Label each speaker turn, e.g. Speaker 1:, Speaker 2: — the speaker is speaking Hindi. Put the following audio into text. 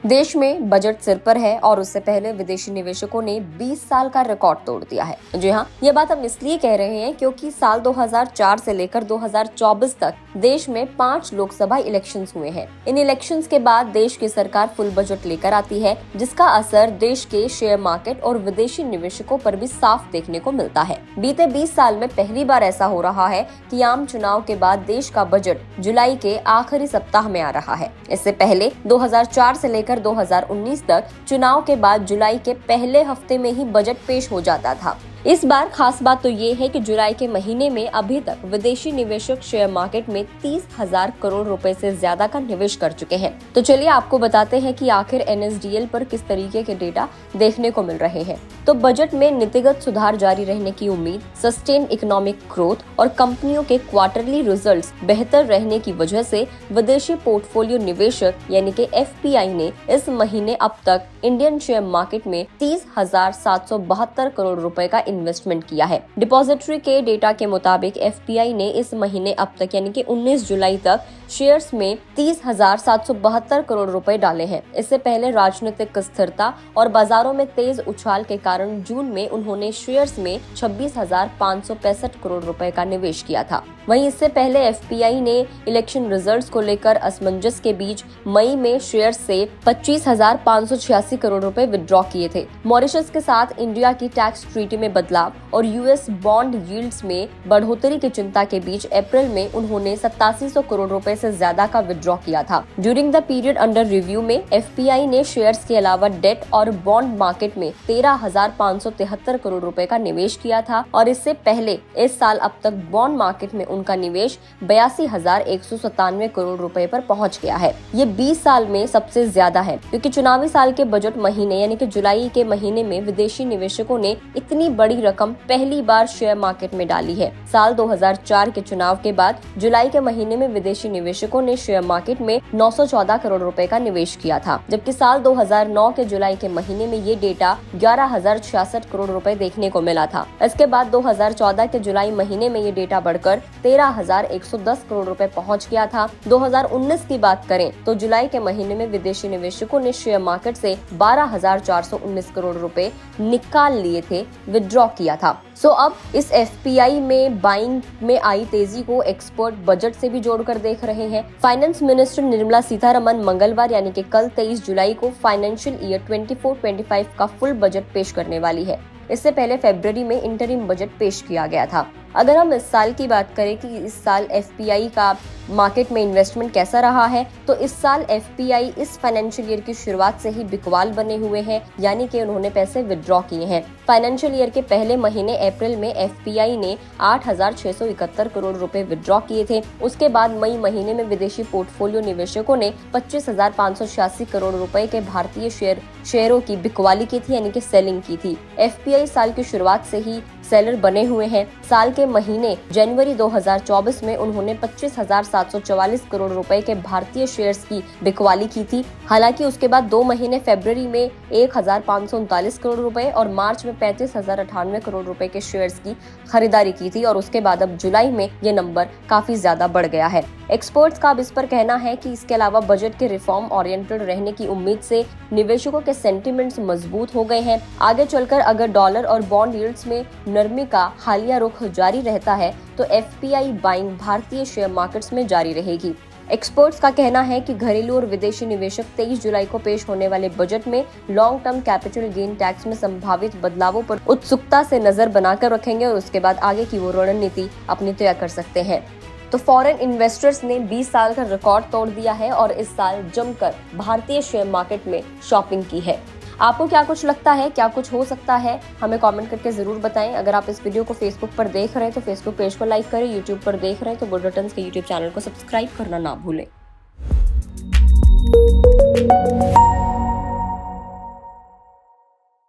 Speaker 1: देश में बजट सिर पर है और उससे पहले विदेशी निवेशकों ने 20 साल का रिकॉर्ड तोड़ दिया है। जी हाँ, ये बात हम इसलिए कह रहे हैं क्योंकि साल 2004 से लेकर 2024 तक देश में 5 लोकसभा इलेक्शंस हुए हैं। इन इलेक्शंस के बाद देश की सरकार फुल बजट लेकर आती है, जिसका असर देश के शेयर मार्केट और विदेशी निवेशकों पर भी साफ देखने को मिलता है। बीते 20 साल में पहली बार ऐसा हो रहा है कि आम चुनाव के बाद देश का बजट जुलाई के आखिरी सप्ताह में आ रहा है। इससे पहले 2004 से लेकर 2019 तक चुनाव के बाद जुलाई के पहले हफ्ते में ही बजट पेश हो जाता था। इस बार खास बात तो ये है कि जुलाई के महीने में अभी तक विदेशी निवेशक शेयर मार्केट में 30,000 करोड़ रुपए से ज्यादा का निवेश कर चुके हैं। तो चलिए आपको बताते हैं कि आखिर NSDL पर किस तरीके के डेटा देखने को मिल रहे हैं। तो बजट में नीतिगत सुधार जारी रहने की उम्मीद, सस्टेन इकोनॉमिक ग्रोथ और कंपनियों के क्वार्टरली रिजल्ट्स बेहतर रहने की वजह से विदेशी पोर्टफोलियो निवेशक यानी कि FPI ने इस महीने अब तक इंडियन शेयर मार्केट में 30,772 करोड़ रुपए का इन्वेस्टमेंट किया है। डिपॉजिटरी के डेटा के मुताबिक FPI ने इस महीने अब तक यानी कि 19 जुलाई तक शेयर्स में 30,772 करोड़ रुपए डाले हैं। इससे पहले राजनीतिक स्थिरता और बाजारों में तेज उछाल के कारण जून में उन्होंने शेयर्स में 26,565 करोड़ रुपए का निवेश किया था। वहीं इससे पहले FPI ने इलेक्शन रिजल्ट्स को लेकर असमंजस के बीच मई में शेयर्स से 25,586 करोड़ रुपए विड्रॉ किए थे। मॉरिशस के साथ इंडिया की टैक्स ट्रीटी में बदलाव और US बॉन्ड यील्ड्स में बढ़ोतरी की चिंता के बीच अप्रैल में उन्होंने 8700 करोड़ रुपए से ज्यादा का विड्रॉ किया था। During the period under review में FPI ने शेयर्स के अलावा डेट और बॉन्ड मार्केट में 13,573 करोड़ रुपए का निवेश किया था और इससे पहले इस साल अब तक बॉन्ड मार्केट में उनका निवेश 82,197 करोड़ रुपए पर पहुंच गया है। ये 20 साल में सबसे ज्यादा है क्योंकि चुनावी साल के बजट महीने यानी कि जुलाई के महीने में विदेशी निवेशकों ने इतनी बड़ी रकम पहली बार शेयर मार्केट में डाली है। साल 2004 के चुनाव के बाद जुलाई के महीने में विदेशी निवेशकों ने शेयर मार्केट में 914 करोड़ रुपए का निवेश किया था, जबकि साल 2009 के जुलाई के महीने में ये डेटा 11,066 करोड़ रुपए देखने को मिला था। इसके बाद 2014 के जुलाई महीने में ये डेटा बढ़कर 13,110 करोड़ रुपए पहुंच गया था। 2019 की बात करें तो जुलाई के महीने में विदेशी निवेशकों ने शेयर मार्केट से 12,419 करोड़ रुपए निकाल लिए थे, विड्रॉ किया था। अब इस FPI में बाइंग में आई तेजी को एक्सपर्ट बजट से भी जोड़कर देख रहे हैं। फाइनेंस मिनिस्टर निर्मला सीतारमन मंगलवार यानी कि कल 23 जुलाई को फाइनेंशियल ईयर 24-25 का फुल बजट पेश करने वाली है। इससे पहले फरवरी में इंटरिम बजट पेश किया गया था। अगर हम इस साल की बात करें कि इस साल FPI का मार्केट में इन्वेस्टमेंट कैसा रहा है, तो इस साल FPI इस फाइनेंशियल ईयर की शुरुआत से ही बिकवाल बने हुए हैं, यानी कि उन्होंने पैसे विड्रॉ किए हैं। फाइनेंशियल ईयर के पहले महीने अप्रैल में FPI ने 8,671 करोड़ रुपए विड्रॉ किए थे। उसके बाद मई महीने में विदेशी पोर्टफोलियो निवेशकों ने 25,586 करोड़ रुपए के भारतीय शेयरों की बिकवाली की थी, यानी कि सेलिंग की थी। FPI साल की शुरुआत से ही सेलर बने हुए हैं। साल के महीने जनवरी 2024 में उन्होंने 25,744 करोड़ रुपए के भारतीय शेयर्स की बिकवाली की थी। हालांकि उसके बाद 2 महीने फरवरी में 1,539 करोड़ रुपए और मार्च में 35,098 करोड़ रुपए के शेयर्स की खरीदारी की थी और उसके बाद अब जुलाई में ये नंबर काफी ज्यादा बढ़ गया है। एक्सपर्ट्स का अब इस पर कहना है कि इसके अलावा बजट के रिफॉर्म ओरिएंटेड रहने की उम्मीद से निवेशकों के सेंटिमेंट्स मजबूत हो गए हैं। आगे चलकर अगर डॉलर और बॉन्ड यील्ड्स में नरमी का हालिया रुख जारी रहता है तो FPI बाइंग भारतीय शेयर मार्केट्स में जारी रहेगी। एक्सपर्ट्स का कहना है कि घरेलू और विदेशी निवेशक 23 जुलाई को पेश होने वाले बजट में long term capital gain tax में संभावित बदलावों पर उत्सुकता से नजर बनाकर रखेंगे और उसके बाद आगे की वो रणनीति अपनी तय कर सकते हैं। तो फॉरेन इन्वेस्टर्स ने 20 साल का रिकॉर्ड तोड़ दिया है और इस साल जमकर भारतीय शेयर मार्केट में शॉपिंग की है। आपको क्या कुछ लगता है, क्या कुछ हो सकता है, हमें कमेंट करके जरूर बताएं। अगर आप इस वीडियो को फेसबुक पर देख रहे हैं तो फेसबुक पेज को लाइक करें, यूट्यूब पर देख रहे हैं तो गुड रिटर्न्स के यूट्यूब चैनल को सब्सक्राइब करना ना भूलें।